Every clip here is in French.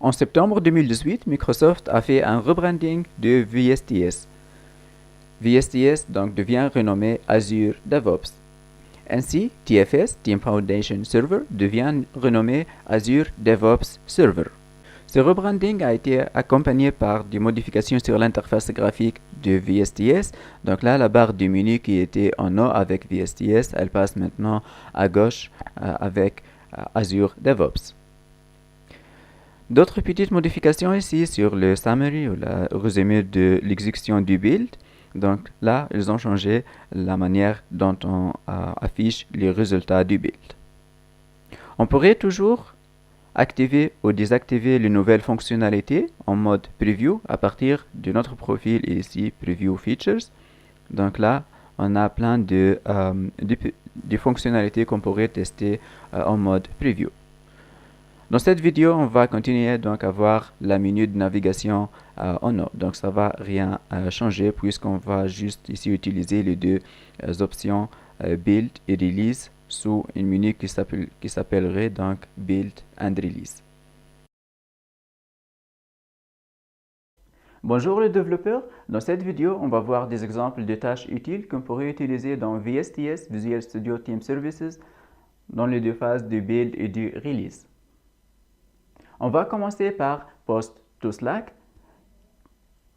En septembre 2018, Microsoft a fait un rebranding de VSTS. VSTS donc devient renommé Azure DevOps. Ainsi, TFS, Team Foundation Server, devient renommé Azure DevOps Server. Ce rebranding a été accompagné par des modifications sur l'interface graphique de VSTS. Donc là, la barre du menu qui était en haut avec VSTS, elle passe maintenant à gauche avec Azure DevOps. D'autres petites modifications ici sur le summary ou le résumé de l'exécution du build. Donc là, ils ont changé la manière dont on affiche les résultats du build. On pourrait toujours activer ou désactiver les nouvelles fonctionnalités en mode preview à partir de notre profil ici preview features. Donc là, on a plein de fonctionnalités qu'on pourrait tester en mode preview. Dans cette vidéo, on va continuer donc à voir la menu de navigation en haut. Donc ça va rien changer puisqu'on va juste ici utiliser les deux options build et release sous une menu qui s'appellerait donc build and release. Bonjour les développeurs, dans cette vidéo on va voir des exemples de tâches utiles qu'on pourrait utiliser dans VSTS, Visual Studio Team Services, dans les deux phases du build et du release. On va commencer par Post to Slack.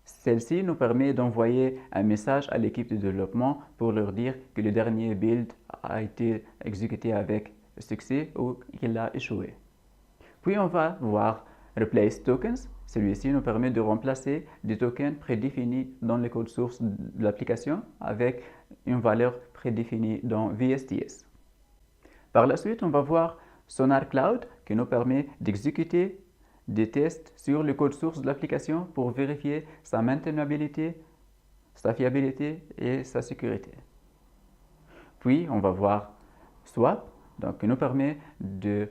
Celle-ci nous permet d'envoyer un message à l'équipe de développement pour leur dire que le dernier build a été exécuté avec succès ou qu'il a échoué. Puis on va voir Replace Tokens. Celui-ci nous permet de remplacer des tokens prédéfinis dans le code source de l'application avec une valeur prédéfinie dans VSTS. Par la suite, on va voir Sonar Cloud qui nous permet d'exécuter des tests sur le code source de l'application pour vérifier sa maintenabilité, sa fiabilité et sa sécurité. Puis, on va voir Swap, donc qui nous permet de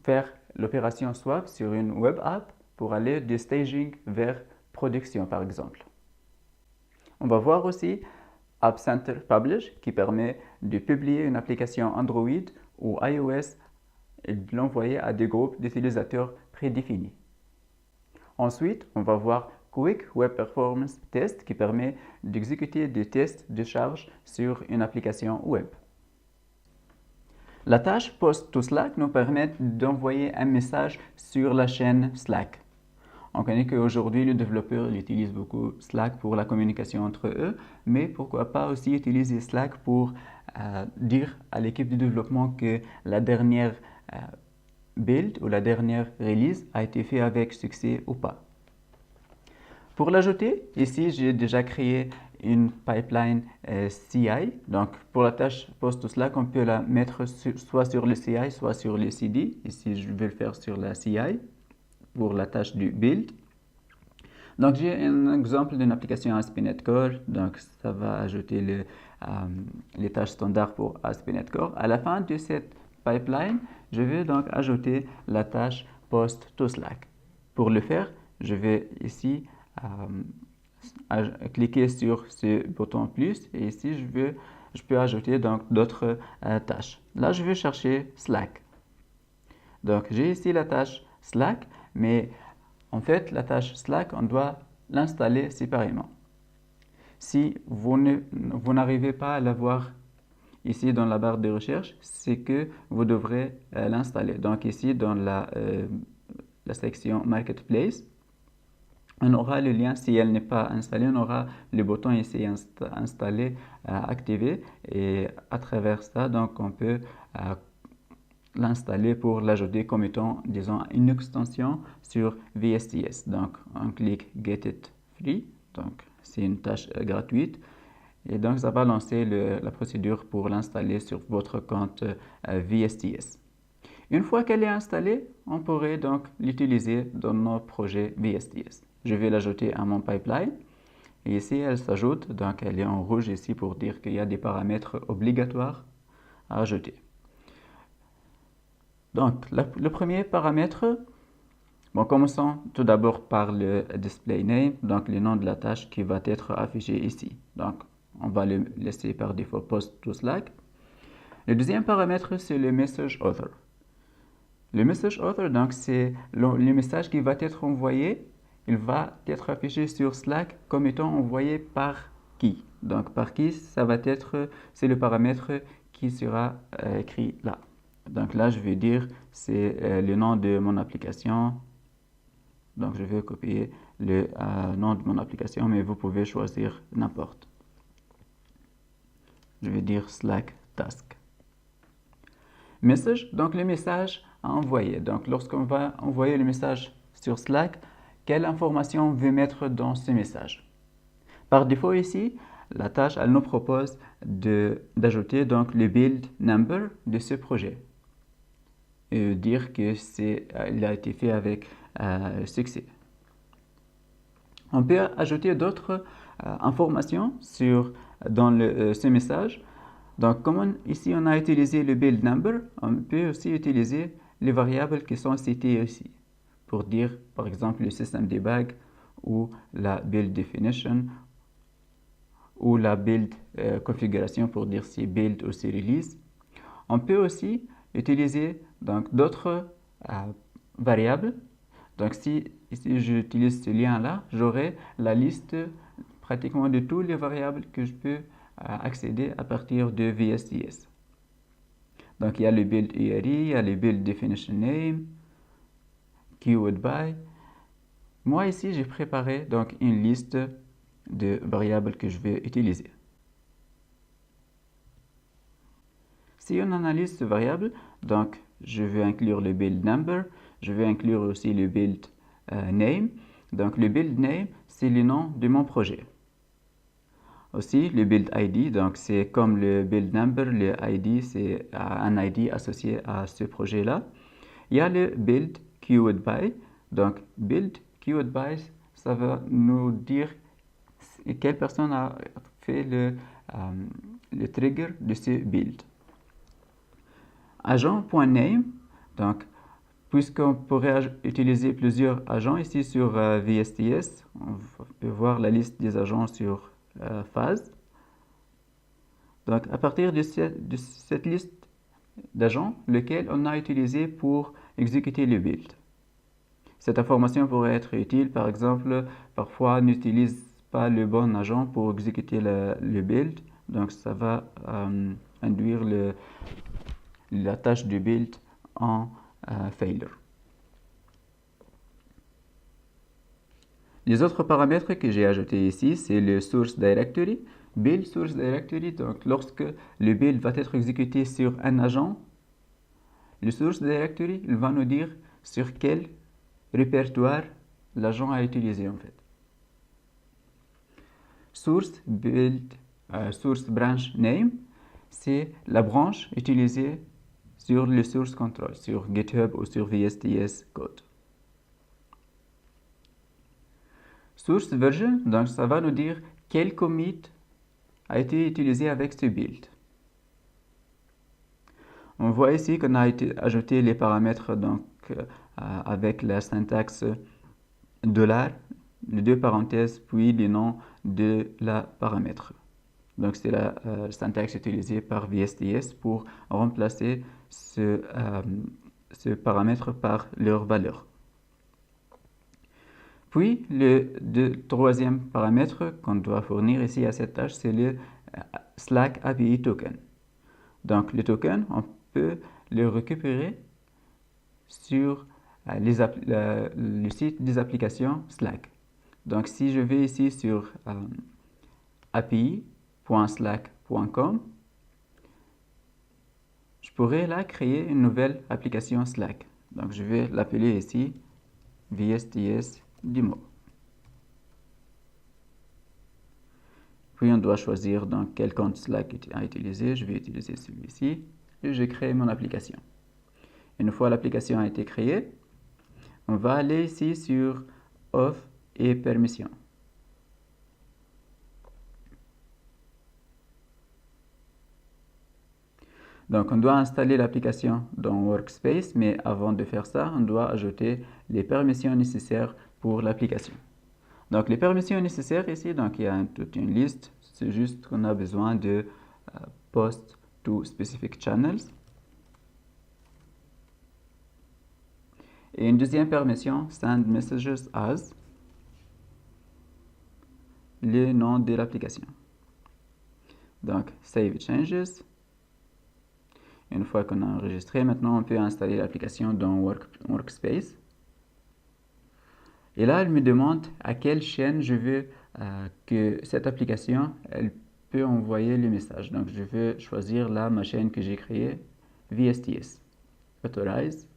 faire l'opération Swap sur une web app pour aller de staging vers production, par exemple. On va voir aussi App Center Publish qui permet de publier une application Android ou iOS et de l'envoyer à des groupes d'utilisateurs prédéfinis. Ensuite, on va voir Quick Web Performance Test qui permet d'exécuter des tests de charge sur une application web. La tâche Post to Slack nous permet d'envoyer un message sur la chaîne Slack. On connaît qu'aujourd'hui, les développeurs utilisent beaucoup Slack pour la communication entre eux, mais pourquoi pas aussi utiliser Slack pour dire à l'équipe de développement que la dernière build ou la dernière release a été faite avec succès ou pas. Pour l'ajouter, ici, j'ai déjà créé une pipeline CI. Donc, pour la tâche Post to Slack, on peut la mettre soit sur le CI, soit sur le CD. Ici, je vais le faire sur la CI pour la tâche du build. Donc, j'ai un exemple d'une application ASP.NET Core. Donc, ça va ajouter les tâches standards pour ASP.NET Core. À la fin de cette pipeline, je vais donc ajouter la tâche Post to Slack. Pour le faire, je vais ici cliquer sur ce bouton plus et ici je peux ajouter donc d'autres tâches. Là, je vais chercher Slack. Donc, j'ai ici la tâche Slack, mais en fait, la tâche Slack, on doit l'installer séparément. Si vous n'arrivez pas à la voir ici dans la barre de recherche, c'est que vous devrez l'installer. Donc ici, dans la section Marketplace, on aura le lien. Si elle n'est pas installée, on aura le bouton ici installer, activé, et à travers ça, donc on peut l'installer pour l'ajouter comme étant, disons, une extension sur VSTS. Donc, on clique Get It Free. Donc, c'est une tâche gratuite. Et donc, ça va lancer la procédure pour l'installer sur votre compte VSTS. Une fois qu'elle est installée, on pourrait donc l'utiliser dans nos projets VSTS. Je vais l'ajouter à mon pipeline. Et ici, elle s'ajoute. Donc, elle est en rouge ici pour dire qu'il y a des paramètres obligatoires à ajouter. Donc, le premier paramètre, bon, commençons tout d'abord par le display name, donc le nom de la tâche qui va être affiché ici. Donc, on va le laisser par défaut Post to Slack. Le deuxième paramètre, c'est le message author. Le message author, donc, c'est le message qui va être envoyé. Il va être affiché sur Slack comme étant envoyé par qui. Donc, par qui, c'est le paramètre qui sera écrit là. Donc là, je vais dire, c'est le nom de mon application. Donc, je vais copier le nom de mon application, mais vous pouvez choisir n'importe. Je vais dire Slack Task. Message, donc le message à envoyer. Donc, lorsqu'on va envoyer le message sur Slack, quelle information on veut mettre dans ce message? Par défaut ici, la tâche, elle nous propose d'ajouter donc le build number de ce projet et dire que il a été fait avec succès. On peut ajouter d'autres informations dans ce message. Donc, comme ici on a utilisé le build number, on peut aussi utiliser les variables qui sont citées ici pour dire, par exemple, le system debug ou la build definition ou la build configuration pour dire si build ou si release. On peut aussi utiliser donc d'autres variables. Donc, si ici j'utilise ce lien-là, j'aurai la liste pratiquement de toutes les variables que je peux accéder à partir de VSTS. Donc, il y a le build URI, il y a le build definition name, keyword by. Moi, ici, j'ai préparé donc une liste de variables que je vais utiliser. Si on analyse ce variable, donc je vais inclure le build number, je vais inclure aussi le build name. Donc, le build name, c'est le nom de mon projet. Aussi, le build ID, donc c'est comme le build number, le ID, c'est un ID associé à ce projet-là. Il y a le build keyword by, donc build keyword by, ça va nous dire quelle personne a fait le trigger de ce build. Agent.name, donc puisqu'on pourrait utiliser plusieurs agents ici sur VSTS, on peut voir la liste des agents sur phase. Donc, à partir de cette liste d'agents, lequel on a utilisé pour exécuter le build. Cette information pourrait être utile, par exemple, parfois on n'utilise pas le bon agent pour exécuter le build, donc ça va induire la tâche de build en failure. Les autres paramètres que j'ai ajoutés ici, c'est le source directory, build source directory. Donc, lorsque le build va être exécuté sur un agent, le source directory, il va nous dire sur quel répertoire l'agent a utilisé en fait. Source branch name, c'est la branche utilisée sur le source control, sur GitHub ou sur VSTS code. Source version, donc ça va nous dire quel commit a été utilisé avec ce build. On voit ici qu'on a ajouté les paramètres donc, avec la syntaxe $, les deux parenthèses, puis le nom de la paramètre. Donc c'est la syntaxe utilisée par VSTS pour remplacer ce paramètre par leur valeur. Puis, le troisième paramètre qu'on doit fournir ici à cette tâche, c'est le Slack API token. Donc, le token, on peut le récupérer sur le site des applications Slack. Donc, si je vais ici sur api.slack.com, je pourrais là créer une nouvelle application Slack. Donc, je vais l'appeler ici VSTS Demo. Puis on doit choisir dans quel compte Slack à utiliser. Je vais utiliser celui-ci et je crée mon application. Une fois l'application a été créée, on va aller ici sur Off et Permission. Donc on doit installer l'application dans Workspace, mais avant de faire ça, on doit ajouter les permissions nécessaires pour l'application. Donc les permissions nécessaires ici, donc il y a toute une liste, c'est juste qu'on a besoin de post to specific channels. Et une deuxième permission, send messages as le nom de l'application. Donc, save changes. Une fois qu'on a enregistré, maintenant on peut installer l'application dans Workspace. Et là, elle me demande à quelle chaîne je veux que cette application elle peut envoyer le message. Donc, je veux choisir ma chaîne que j'ai créée, VSTS. Authorize.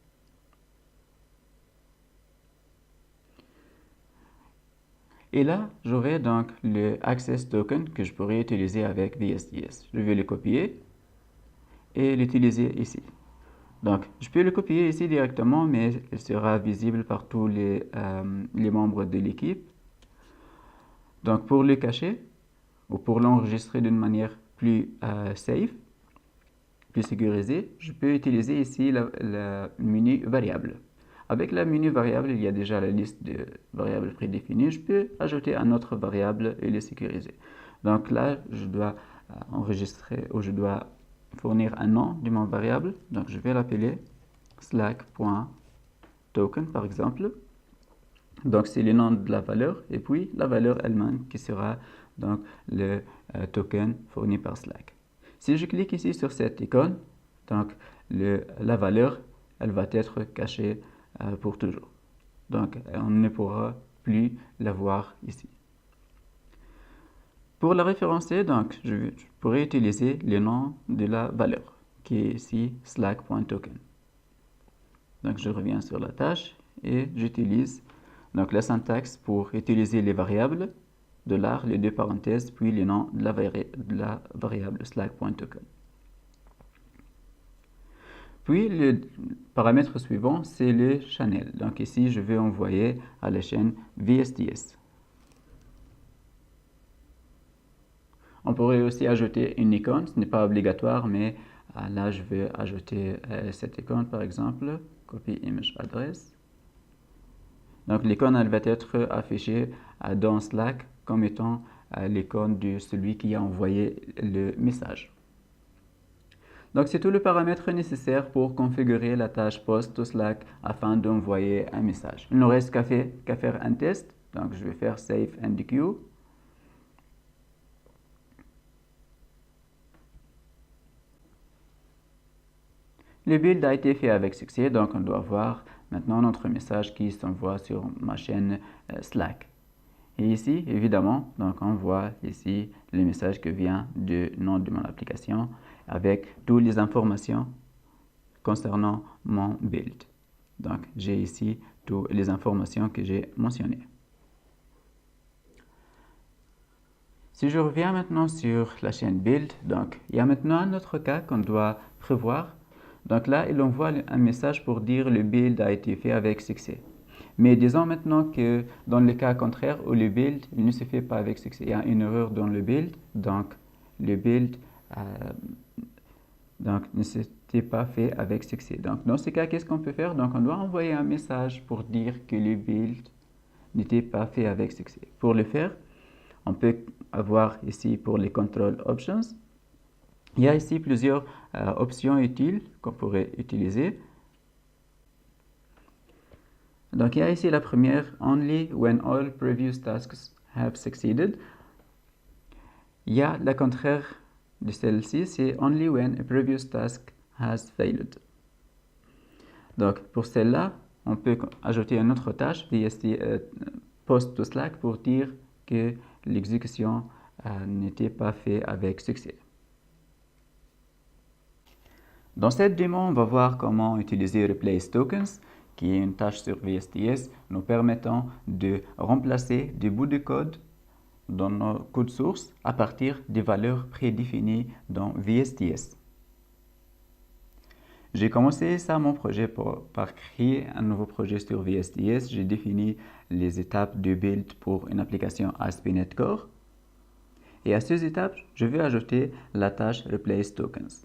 Et là, j'aurai donc le Access Token que je pourrais utiliser avec VSTS. Je vais le copier et l'utiliser ici. Donc, je peux le copier ici directement, mais il sera visible par tous les membres de l'équipe. Donc, pour le cacher ou pour l'enregistrer d'une manière plus safe, plus sécurisée, je peux utiliser ici le menu variable. Avec la menu variable, il y a déjà la liste de variables prédéfinies. Je peux ajouter un autre variable et le sécuriser. Donc là, je dois enregistrer ou je dois fournir un nom de mon variable. Donc je vais l'appeler slack.token par exemple. Donc c'est le nom de la valeur et puis la valeur elle-même qui sera donc le token fourni par Slack. Si je clique ici sur cette icône, donc la valeur elle va être cachée pour toujours. Donc on ne pourra plus la voir ici. Pour la référencer, donc je pourrais utiliser le nom de la valeur qui est ici slack.token. Donc je reviens sur la tâche et j'utilise donc la syntaxe pour utiliser les variables $, les deux parenthèses, puis le nom de la variable slack.token. Puis le paramètre suivant, c'est le channel. Donc ici, je vais envoyer à la chaîne VSTS. On pourrait aussi ajouter une icône, ce n'est pas obligatoire, mais là, je vais ajouter cette icône par exemple, copy image address. Donc l'icône elle va être affichée dans Slack comme étant l'icône de celui qui a envoyé le message. Donc c'est tout le paramètre nécessaire pour configurer la tâche post au Slack afin d'envoyer un message. Il ne reste qu'à faire un test. Donc je vais faire save and queue. Le build a été fait avec succès, donc on doit voir maintenant notre message qui s'envoie sur ma chaîne Slack. Et ici, évidemment, donc on voit ici le message qui vient du nom de mon application avec toutes les informations concernant mon build. Donc, j'ai ici toutes les informations que j'ai mentionnées. Si je reviens maintenant sur la chaîne build, donc il y a maintenant un autre cas qu'on doit prévoir. Donc là, il envoie un message pour dire le build a été fait avec succès. Mais disons maintenant que dans le cas contraire où le build il ne se fait pas avec succès, il y a une erreur dans le build, donc le build ne s'était pas fait avec succès. Donc dans ce cas, qu'est-ce qu'on peut faire? Donc on doit envoyer un message pour dire que le build n'était pas fait avec succès. Pour le faire, on peut avoir ici pour les control options, il y a ici plusieurs options utiles qu'on pourrait utiliser. Donc, il y a ici la première, Only when all previous tasks have succeeded. Il y a la contraire de celle-ci, c'est Only when a previous task has failed. Donc, pour celle-là, on peut ajouter une autre tâche, post to Slack, pour dire que l'exécution n'était pas faite avec succès. Dans cette démo, on va voir comment utiliser Replace Tokens, qui est une tâche sur VSTS nous permettant de remplacer des bouts de code dans nos codes sources à partir des valeurs prédéfinies dans VSTS. J'ai commencé mon projet par créer un nouveau projet sur VSTS. J'ai défini les étapes de build pour une application ASP.NET Core. Et à ces étapes, je vais ajouter la tâche Replace Tokens.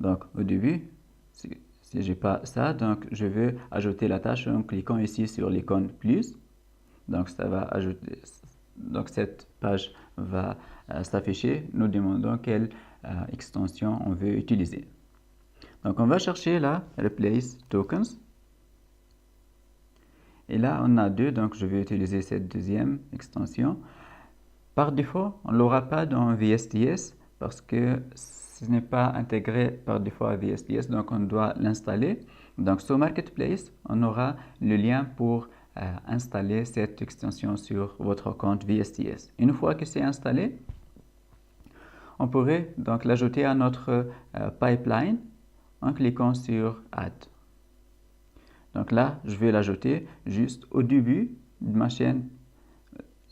Donc au début, si je n'ai pas ça, donc je vais ajouter la tâche en cliquant ici sur l'icône plus. Donc ça va ajouter, donc cette page va s'afficher. Nous demandons quelle extension on veut utiliser. Donc on va chercher la Replace Tokens. Et là, on a deux, donc je vais utiliser cette deuxième extension. Par défaut, on ne l'aura pas dans VSTS parce que ce n'est pas intégré par défaut à VSTS, donc on doit l'installer. Donc sur Marketplace, on aura le lien pour installer cette extension sur votre compte VSTS. Une fois que c'est installé, on pourrait donc l'ajouter à notre pipeline en cliquant sur Add. Donc là, je vais l'ajouter juste au début de ma chaîne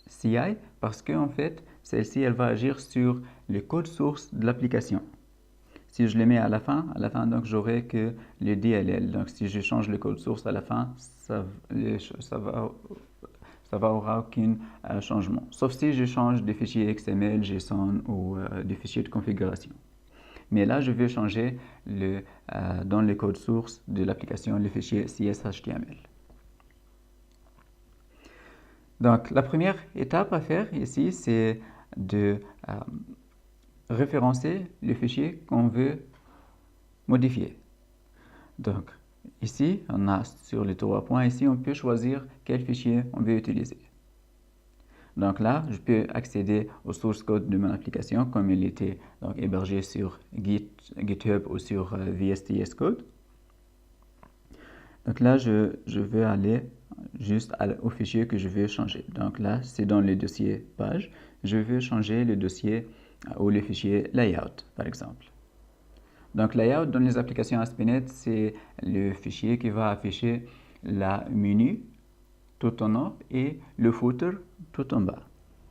CI parce qu'en fait, celle-ci, elle va agir sur le code source de l'application. Si je le mets à la fin, donc j'aurai que le DLL. Donc si je change le code source à la fin, ça aura aucun changement. Sauf si je change des fichiers XML, JSON ou des fichiers de configuration. Mais là, je vais changer dans le code source de l'application le fichier CSHTML. Donc, la première étape à faire ici, c'est de référencer le fichier qu'on veut modifier. Donc, ici, on a sur les trois points, ici, on peut choisir quel fichier on veut utiliser. Donc là, je peux accéder au source code de mon application comme il était donc, hébergé sur GitHub ou sur VSTS Code. Donc là, je vais aller juste au fichier que je veux changer. Donc là, c'est dans le dossier page. Je veux changer le dossier ou le fichier layout, par exemple. Donc layout dans les applications ASP.NET, c'est le fichier qui va afficher la menu tout en haut et le footer tout en bas.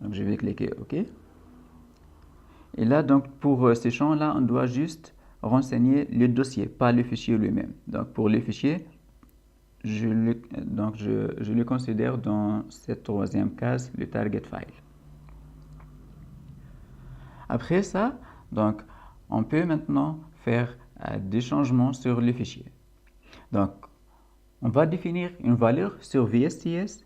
Donc je vais cliquer OK. Et là, donc pour ces champs-là, on doit juste renseigner le dossier, pas le fichier lui-même. Donc pour le fichier, je le considère dans cette troisième case, le target file. Après ça, donc on peut maintenant faire des changements sur le fichier. Donc on va définir une valeur sur VSTS,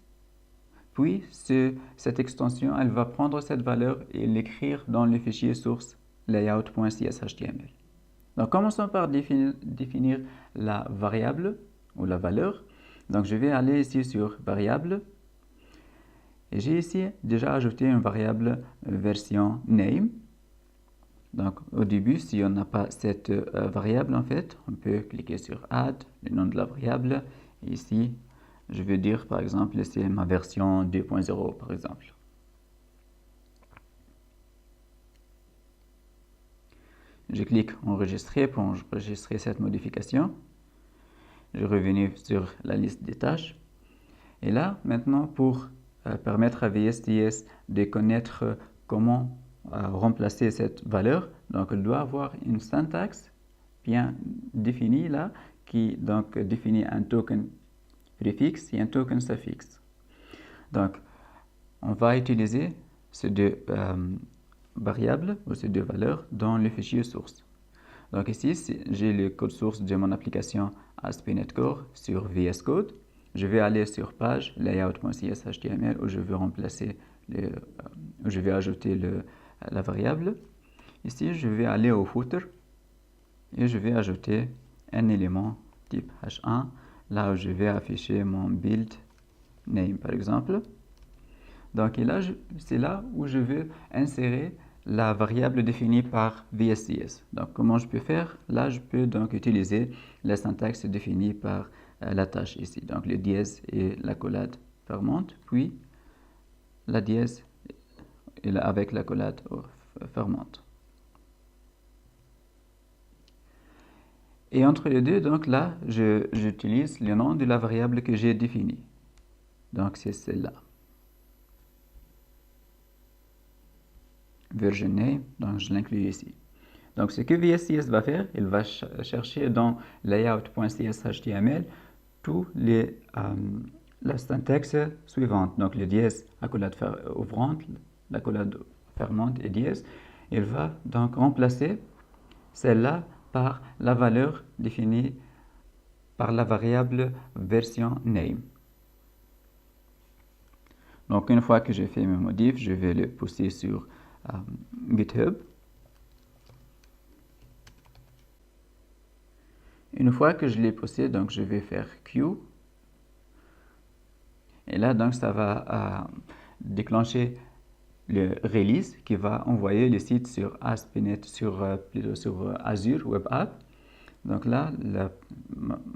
puis cette extension, elle va prendre cette valeur et l'écrire dans le fichier source layout.cshtml. Donc commençons par définir la variable ou la valeur. Donc je vais aller ici sur variable et j'ai ici déjà ajouté une variable version name. Donc au début, si on n'a pas cette variable en fait, on peut cliquer sur add, le nom de la variable, et ici je vais dire par exemple c'est ma version 2.0 par exemple. Je clique enregistrer pour enregistrer cette modification. Je reviens sur la liste des tâches. Et là, maintenant, pour permettre à VSTS de connaître comment remplacer cette valeur, donc elle doit avoir une syntaxe bien définie là, qui donc définit un token préfixe et un token suffixe. Donc, on va utiliser ces deux variables ou ces deux valeurs dans le fichier source. Donc ici, j'ai le code source de mon application ASP.NET Core sur VS Code. Je vais aller sur page layout.cshtml où je vais remplacer où je vais ajouter la variable. Ici, je vais aller au footer et je vais ajouter un élément type h1 là où je vais afficher mon build name par exemple. Donc là, c'est là où je veux insérer la variable définie par VSTS. Donc comment je peux faire? Là, je peux donc utiliser la syntaxe définie par la tâche ici. Donc le dièse et l'accolade fermante, puis la dièse avec l'accolade fermante. Et entre les deux, donc là, j'utilise le nom de la variable que j'ai définie. Donc c'est celle-là. Version name, donc je l'inclus ici. Donc ce que VSTS va faire, il va chercher dans layout.cshtml tous la syntaxe suivante. Donc le dièse, accolade ouvrante, l'accolade fermante et dièse. Il va donc remplacer celle-là par la valeur définie par la variable version name. Donc une fois que j'ai fait mes modifs, je vais le poster sur GitHub. Une fois que je l'ai posté, donc je vais faire Q. Et là, donc, ça va déclencher le release qui va envoyer le site sur ASP.NET, plutôt sur Azure Web App. Donc là,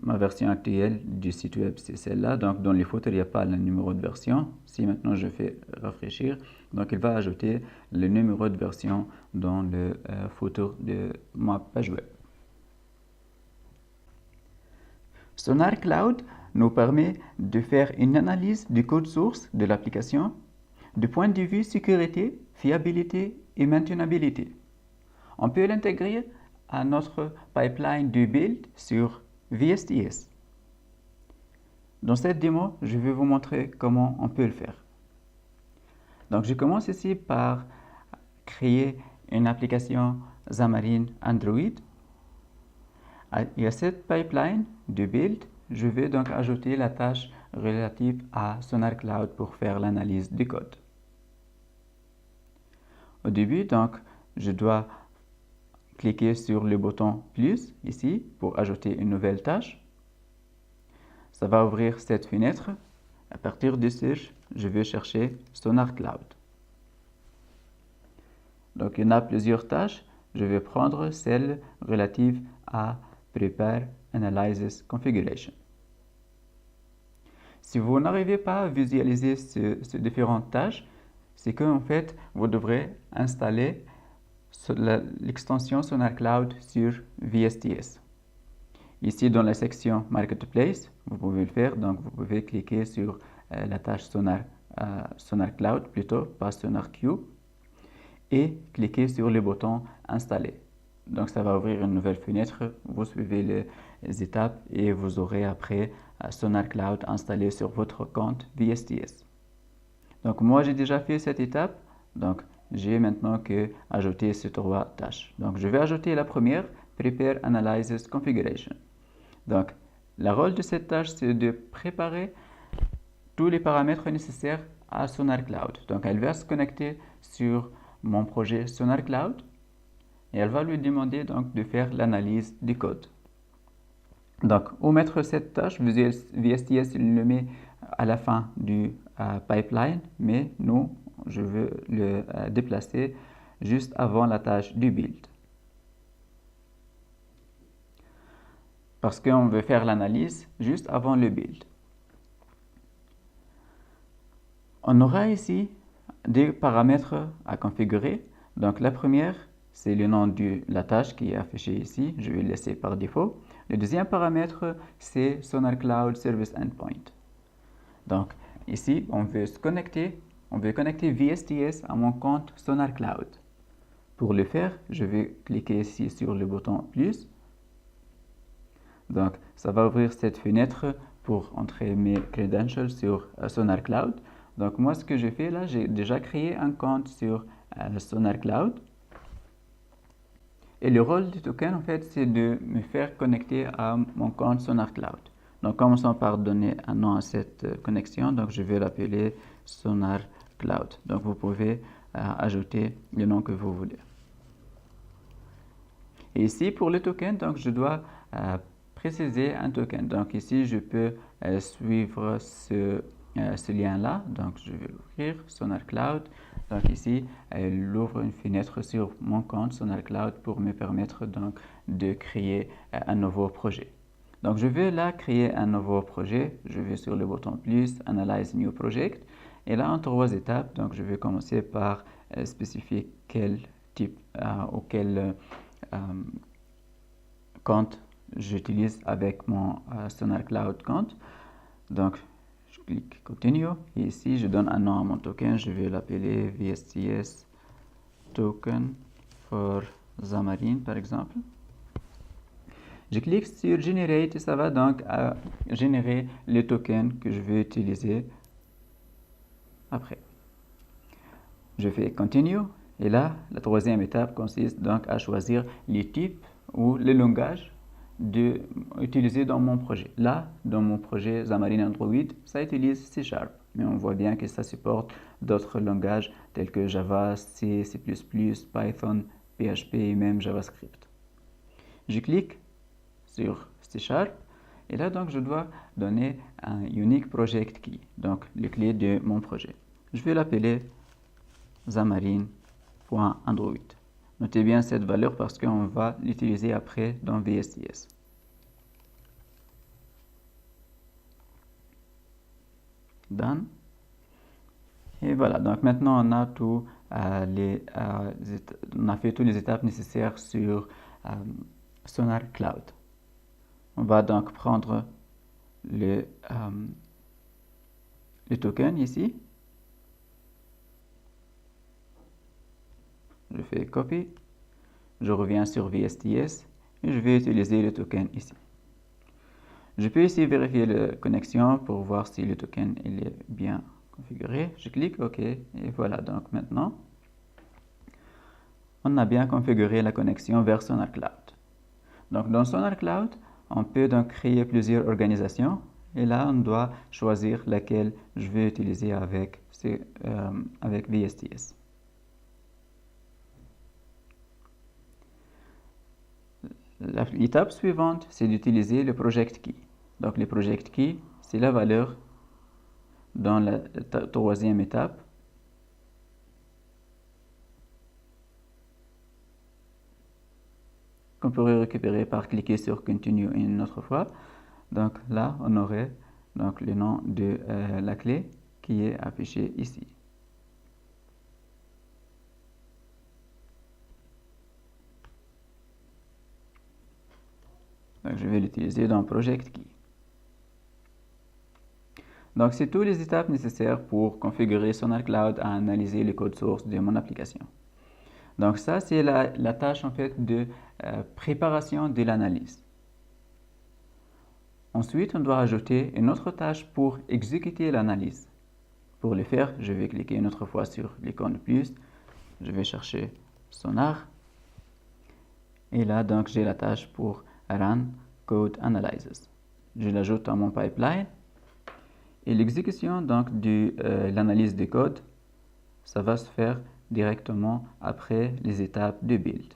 ma version actuelle du site web, c'est celle-là. Donc dans les photos, il n'y a pas le numéro de version. Si maintenant je fais rafraîchir, donc il va ajouter le numéro de version dans le photo de ma page web. Sonar Cloud nous permet de faire une analyse du code source de l'application du point de vue sécurité, fiabilité et maintenabilité. On peut l'intégrer à notre pipeline de build sur VSTS. Dans cette démo, je vais vous montrer comment on peut le faire. Donc, je commence ici par créer une application Xamarin Android. Et à cette pipeline de build, je vais donc ajouter la tâche relative à Sonar Cloud pour faire l'analyse du code. Au début, donc, je dois cliquer sur le bouton plus ici pour ajouter une nouvelle tâche. Ça va ouvrir cette fenêtre. À partir du search, je vais chercher Sonar Cloud. Donc il y en a plusieurs tâches. Je vais prendre celle relative à Prepare, Analysis, Configuration. Si vous n'arrivez pas à visualiser ces différentes tâches, c'est qu'en fait, vous devrez installer l'extension Sonar Cloud sur VSTS. Ici, dans la section Marketplace, vous pouvez le faire. Donc, vous pouvez cliquer sur la tâche Sonar Cloud, plutôt, pas Sonar Cube, et cliquer sur le bouton Installer. Donc, ça va ouvrir une nouvelle fenêtre. Vous suivez les étapes et vous aurez après Sonar Cloud installé sur votre compte VSTS. Donc, moi, j'ai déjà fait cette étape. Donc, j'ai maintenant que ajouter ces trois tâches. Donc, je vais ajouter la première, Prepare, Analysis, Configuration. Donc, le rôle de cette tâche, c'est de préparer tous les paramètres nécessaires à Sonar Cloud. Donc, elle va se connecter sur mon projet Sonar Cloud et elle va lui demander donc de faire l'analyse du code. Donc, où mettre cette tâche? VSTS il le met à la fin du pipeline, mais nous, je veux le déplacer juste avant la tâche du build. Parce qu'on veut faire l'analyse juste avant le build. On aura ici des paramètres à configurer. Donc la première, c'est le nom de la tâche qui est affichée ici. Je vais le laisser par défaut. Le deuxième paramètre, c'est Sonar Cloud Service Endpoint. Donc ici, on veut connecter VSTS à mon compte Sonar Cloud. Pour le faire, je vais cliquer ici sur le bouton plus. Donc, ça va ouvrir cette fenêtre pour entrer mes credentials sur Sonar Cloud. Donc, moi, ce que j'ai fait là, j'ai déjà créé un compte sur Sonar Cloud. Et le rôle du token, en fait, c'est de me faire connecter à mon compte Sonar Cloud. Donc, commençons par donner un nom à cette connexion. Donc, je vais l'appeler Sonar Cloud. Donc, vous pouvez ajouter le nom que vous voulez. Et ici, pour le token, donc, je dois préciser un token. Donc ici, je peux suivre ce lien-là. Donc je vais ouvrir Sonar Cloud. Donc ici, elle ouvre une fenêtre sur mon compte Sonar Cloud pour me permettre donc de créer un nouveau projet. Donc je vais là créer un nouveau projet. Je vais sur le bouton plus, Analyze New Project. Et là, en 3 étapes, donc je vais commencer par spécifier quel type ou quel compte j'utilise avec mon Sonar Cloud compte. Donc, je clique Continue. Et ici, je donne un nom à mon token. Je vais l'appeler VSTS Token for Xamarin, par exemple. Je clique sur Generate et ça va donc générer le token que je vais utiliser après. Je fais Continue. Et là, la troisième étape consiste donc à choisir les types ou les langages utilisés dans mon projet. Là, dans mon projet Xamarin Android, ça utilise C#, mais on voit bien que ça supporte d'autres langages tels que Java, C, C++, Python, PHP et même JavaScript. Je clique sur C# Et là, donc, je dois donner un unique project key, donc les clés de mon projet. Je vais l'appeler xamarin.android. Notez bien cette valeur parce qu'on va l'utiliser après dans VSTS. Done. Et voilà, donc maintenant on a on a fait toutes les étapes nécessaires sur Sonar Cloud. On va donc prendre le token ici. Je fais copy. Je reviens sur VSTS et je vais utiliser le token ici. Je peux ici vérifier la connexion pour voir si le token il est bien configuré. Je clique OK et voilà. Donc maintenant, on a bien configuré la connexion vers Sonar Cloud. Donc dans Sonar Cloud, on peut donc créer plusieurs organisations et là on doit choisir laquelle je vais utiliser avec VSTS. L'étape suivante, c'est d'utiliser le project key. Donc le project key, c'est la valeur dans la troisième étape. Qu'on pourrait récupérer par cliquer sur Continue une autre fois. Donc là, on aurait donc le nom de la clé qui est affiché ici. Donc je vais l'utiliser dans Project Key. Donc c'est toutes les étapes nécessaires pour configurer Sonar Cloud à analyser le code source de mon application. Donc ça, c'est la tâche en fait de préparation de l'analyse. Ensuite, on doit ajouter une autre tâche pour exécuter l'analyse. Pour le faire, je vais cliquer une autre fois sur l'icône plus. Je vais chercher Sonar. Et là, donc, j'ai la tâche pour Run Code Analysis. Je l'ajoute à mon pipeline. Et l'exécution donc de l'analyse de code, ça va se faire directement après les étapes de build.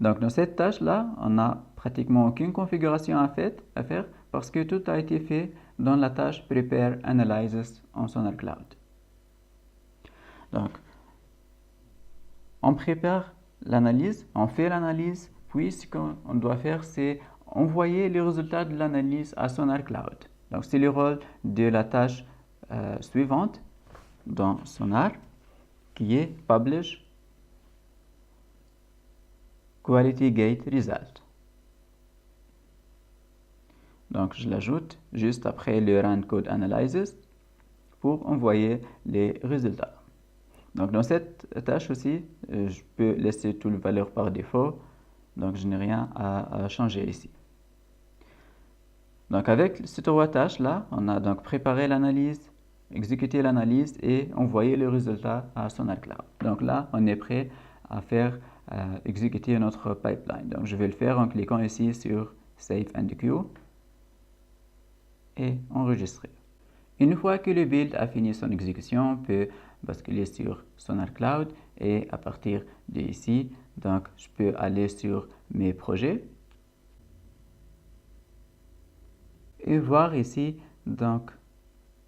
Donc dans cette tâche-là, on n'a pratiquement aucune configuration à faire parce que tout a été fait dans la tâche Prepare Analysis en Sonar Cloud. Donc, on prépare l'analyse, on fait l'analyse, puis ce qu'on doit faire, c'est envoyer les résultats de l'analyse à Sonar Cloud. Donc, c'est le rôle de la tâche suivante dans Sonar, qui est Publish Quality Gate Result. Donc, je l'ajoute juste après le Run Code Analysis pour envoyer les résultats. Donc, dans cette tâche aussi, je peux laisser toutes les valeurs par défaut. Donc, je n'ai rien à changer ici. Donc, avec ces trois tâches-là, on a donc préparé l'analyse, exécuté l'analyse et envoyé le résultat à Sonar Cloud. Donc là, on est prêt à faire exécuter notre pipeline. Donc, je vais le faire en cliquant ici sur Save and Queue et enregistrer. Une fois que le build a fini son exécution, on peut basculer sur Sonar Cloud et à partir d'ici, donc je peux aller sur mes projets et voir ici donc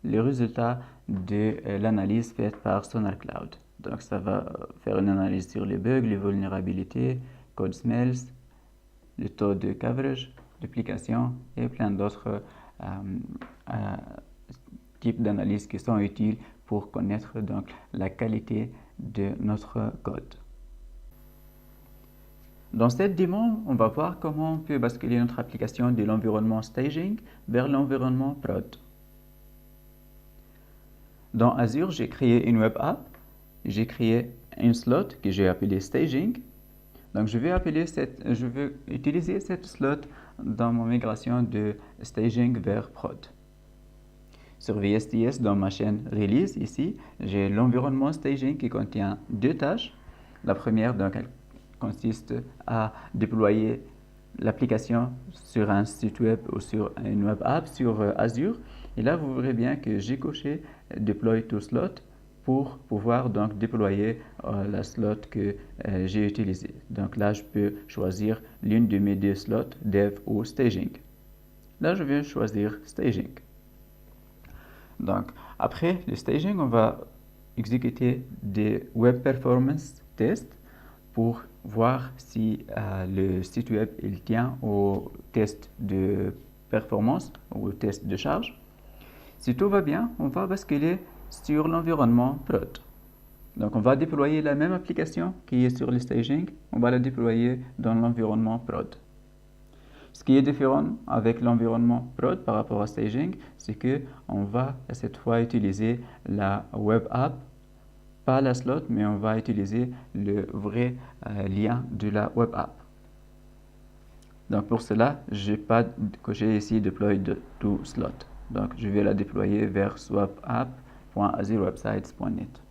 le résultat de l'analyse faite par Sonar Cloud. Donc ça va faire une analyse sur les bugs, les vulnérabilités, code smells, le taux de coverage, duplication et plein d'autres types d'analyses qui sont utiles pour connaître donc la qualité de notre code. Dans cette démo, on va voir comment on peut basculer notre application de l'environnement staging vers l'environnement prod. Dans Azure, j'ai créé une web app. J'ai créé un slot que j'ai appelé staging. Donc, je vais utiliser cette slot dans mon migration de staging vers prod. Sur VSTS, dans ma chaîne Release, ici, j'ai l'environnement staging qui contient deux tâches. La première, donc, elle consiste à déployer l'application sur un site web ou sur une web app sur Azure. Et là, vous verrez bien que j'ai coché Deploy to Slot pour pouvoir donc déployer la slot que j'ai utilisée. Donc là, je peux choisir l'une de mes deux slots, Dev ou Staging. Là, je vais choisir Staging. Donc, après le Staging, on va exécuter des Web Performance Tests pour voir si le site web il tient au test de performance ou au test de charge. Si tout va bien, on va basculer sur l'environnement prod. Donc on va déployer la même application qui est sur le staging, on va la déployer dans l'environnement prod. Ce qui est différent avec l'environnement prod par rapport à staging, c'est que on va cette fois utiliser la web app, pas la slot, mais on va utiliser le vrai lien de la web app. Donc pour cela, j'ai pas coché ici deploy to slot. Donc je vais la déployer vers swapapp.azurewebsites.net.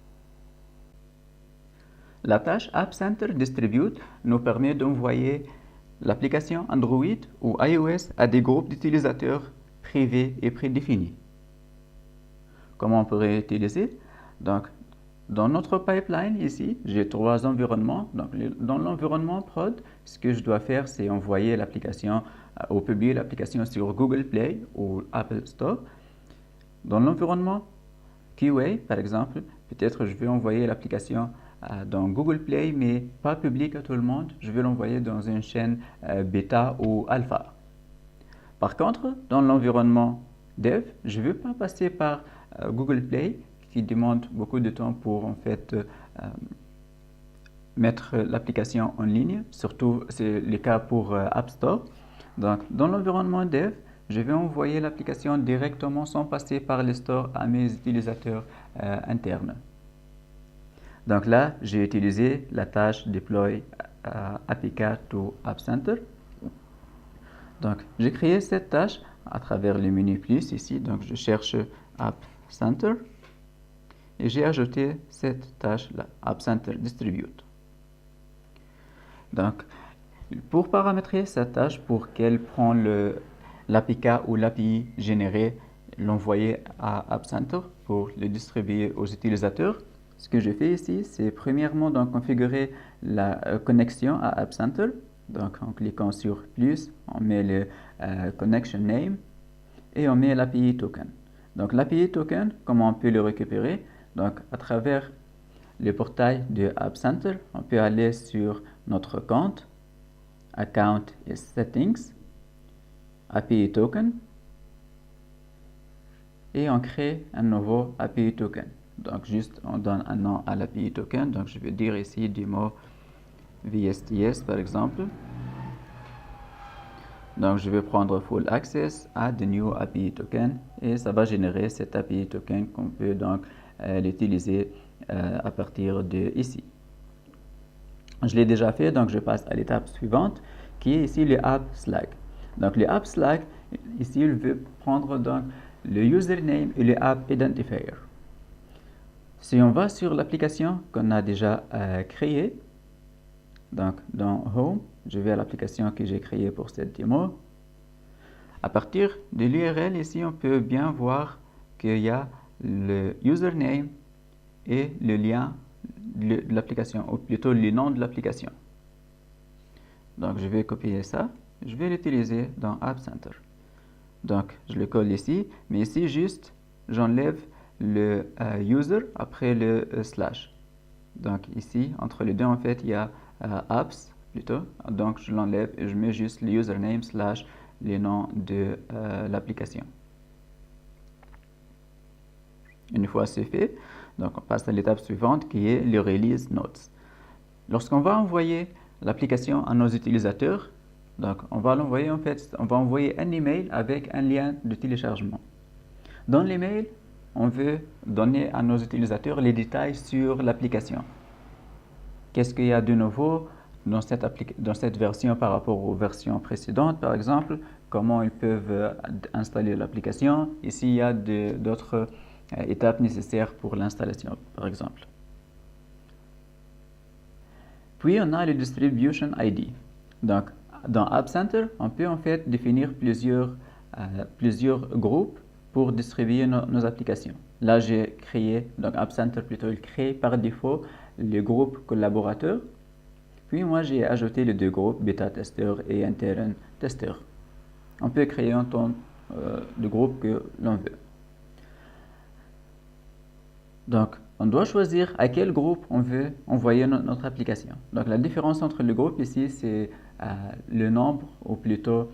La tâche App Center Distribute nous permet d'envoyer l'application Android ou iOS à des groupes d'utilisateurs privés et prédéfinis. Comment on pourrait utiliser? Donc, dans notre pipeline ici, j'ai 3 environnements. Donc, dans l'environnement prod, ce que je dois faire, c'est envoyer l'application ou publier l'application sur Google Play ou Apple Store. Dans l'environnement QA, par exemple, peut-être je vais envoyer l'application dans Google Play, mais pas public à tout le monde. Je vais l'envoyer dans une chaîne bêta ou alpha. Par contre, dans l'environnement dev, je ne veux pas passer par Google Play, qui demande beaucoup de temps pour en fait mettre l'application en ligne. Surtout, c'est le cas pour App Store. Donc, dans l'environnement dev, je vais envoyer l'application directement sans passer par les stores à mes utilisateurs internes. Donc là, j'ai utilisé la tâche Deploy APK to App Center. Donc, j'ai créé cette tâche à travers le menu plus ici. Donc, je cherche App Center et j'ai ajouté cette tâche-là, App Center Distribute. Donc, pour paramétrer cette tâche, pour qu'elle prenne l'APK ou l'API générée, l'envoyer à App Center pour le distribuer aux utilisateurs, ce que je fais ici, c'est premièrement donc configurer la connexion à App Center. Donc en cliquant sur plus, on met le connection name et on met l'API token. Donc l'API token, comment on peut le récupérer? Donc à travers le portail de App Center, on peut aller sur notre compte, Account et Settings, API token, et on crée un nouveau API token. Donc juste on donne un nom à l'API token. Donc je vais dire ici du mot VSTS par exemple. Donc je vais prendre Full Access, Add New API Token et ça va générer cet API Token qu'on peut donc l'utiliser à partir de ici. Je l'ai déjà fait, donc je passe à l'étape suivante qui est ici le App Slack. Donc le App Slack, ici il veut prendre donc le username et le App Identifier. Si on va sur l'application qu'on a déjà créée, donc dans Home, je vais à l'application que j'ai créée pour cette démo. À partir de l'URL ici, on peut bien voir qu'il y a le username et le lien de l'application, ou plutôt le nom de l'application. Donc je vais copier ça, je vais l'utiliser dans App Center. Donc je le colle ici, mais ici juste j'enlève le user après le slash. Donc ici, entre les deux, en fait, il y a apps plutôt. Donc je l'enlève et je mets juste le username slash le nom de l'application. Une fois c'est fait, donc on passe à l'étape suivante qui est le release notes. Lorsqu'on va envoyer l'application à nos utilisateurs, donc on va l'envoyer en fait, on va envoyer un email avec un lien de téléchargement. Dans l'email, on veut donner à nos utilisateurs les détails sur l'application. Qu'est-ce qu'il y a de nouveau dans cette version par rapport aux versions précédentes, par exemple, comment ils peuvent installer l'application, et s'il y a d'autres étapes nécessaires pour l'installation, par exemple. Puis on a le Distribution ID. Donc, dans App Center, on peut en fait définir plusieurs groupes pour distribuer nos applications. là j'ai créé, donc App Center plutôt, il crée par défaut le groupe collaborateur. Puis moi j'ai ajouté les deux groupes, bêta testeur et interne testeur. On peut créer autant de groupes que l'on veut. Donc, on doit choisir à quel groupe on veut envoyer notre application. Donc, la différence entre le groupe ici, c'est le nombre, ou plutôt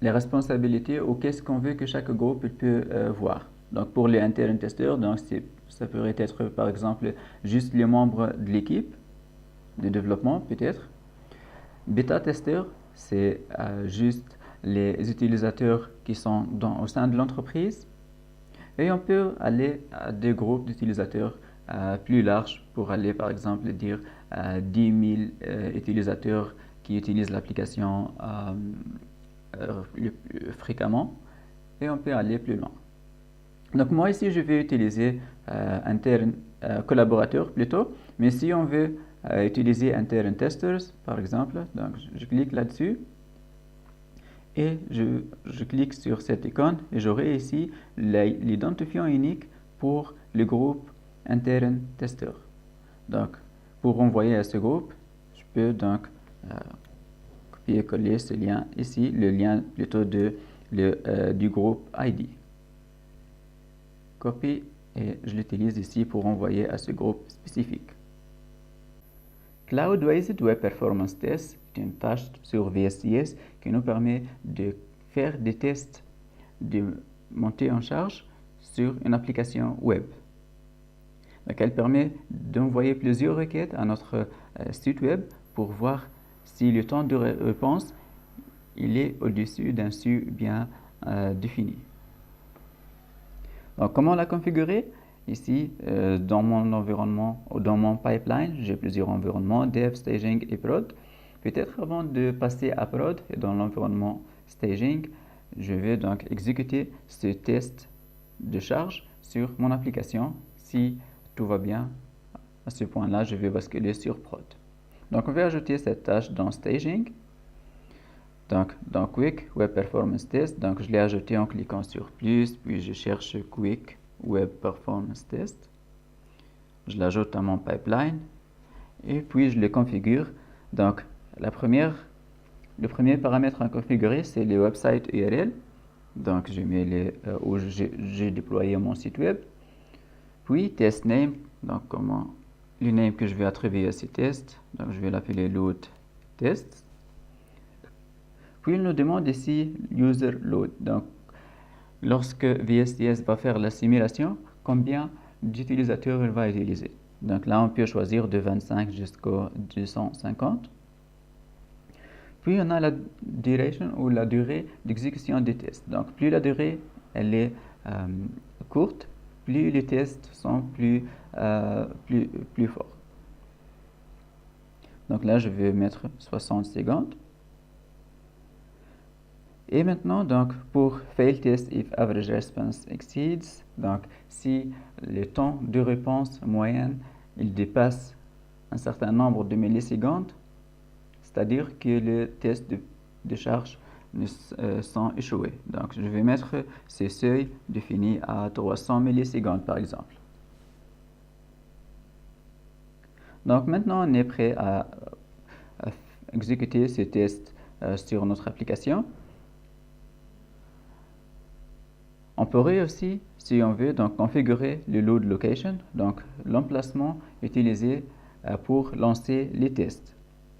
les responsabilités, ou qu'est-ce qu'on veut que chaque groupe peut voir. Donc, pour les interne testeurs, donc ça pourrait être par exemple juste les membres de l'équipe de développement, peut-être. Bêta testeur, c'est juste les utilisateurs qui sont au sein de l'entreprise. Et on peut aller à des groupes d'utilisateurs plus larges pour aller par exemple dire 10 000 utilisateurs qui utilisent l'application fréquemment, et on peut aller plus loin. Donc moi ici je vais utiliser interne collaborateur plutôt, mais si on veut utiliser interne testers par exemple, donc je clique là-dessus. Et je clique sur cette icône et j'aurai ici l'identifiant unique pour le groupe interne testeur. Donc, pour envoyer à ce groupe, je peux donc copier-coller ce lien ici, le lien plutôt du groupe ID. Copie et je l'utilise ici pour envoyer à ce groupe spécifique. Cloud-Based Web Performance Test est une tâche sur VSTS qui nous permet de faire des tests de montée en charge sur une application web. Donc, elle permet d'envoyer plusieurs requêtes à notre site web pour voir si le temps de réponse il est au-dessus d'un seuil bien défini. Donc, comment la configurer? Ici, dans mon environnement ou dans mon pipeline, j'ai plusieurs environnements, Dev, Staging et Prod. Peut-être avant de passer à Prod et dans l'environnement Staging, je vais donc exécuter ce test de charge sur mon application. Si tout va bien, à ce point-là, je vais basculer sur Prod. Donc, on va ajouter cette tâche dans Staging. Donc, dans Quick Web Performance Test, donc je l'ai ajouté en cliquant sur plus, puis je cherche Quick Web Performance Test. Je l'ajoute à mon pipeline et puis je le configure. Donc, le premier paramètre à configurer, c'est le website URL. Donc, je mets où j'ai déployé mon site web. Puis, test name, donc le name que je vais attribuer à ce test. Donc, je vais l'appeler load test. Puis, il nous demande ici user load. Donc, lorsque VSTS va faire la simulation, combien d'utilisateurs il va utiliser. Donc là, on peut choisir de 25 jusqu'à 250. Puis, on a la duration ou la durée d'exécution des tests. Donc, plus la durée elle est courte, plus les tests sont plus forts. Donc là, je vais mettre 60 secondes. Et maintenant, donc, pour fail test if average response exceeds, donc si le temps de réponse moyenne il dépasse un certain nombre de millisecondes, c'est-à-dire que les tests de charge sont échoués. Donc, je vais mettre ce seuil défini à 300 millisecondes, par exemple. Donc, maintenant, on est prêt à exécuter ces tests sur notre application. On pourrait aussi, si on veut, donc configurer le load location, donc l'emplacement utilisé pour lancer les tests.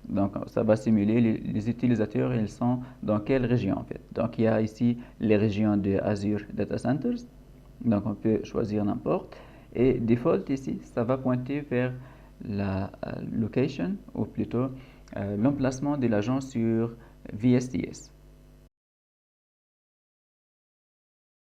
Donc, ça va simuler les utilisateurs, ils sont dans quelle région en fait. Donc, il y a ici les régions de Azure Data Centers. Donc, on peut choisir n'importe. Et default ici, ça va pointer vers la location, ou plutôt l'emplacement de l'agent sur VSTS.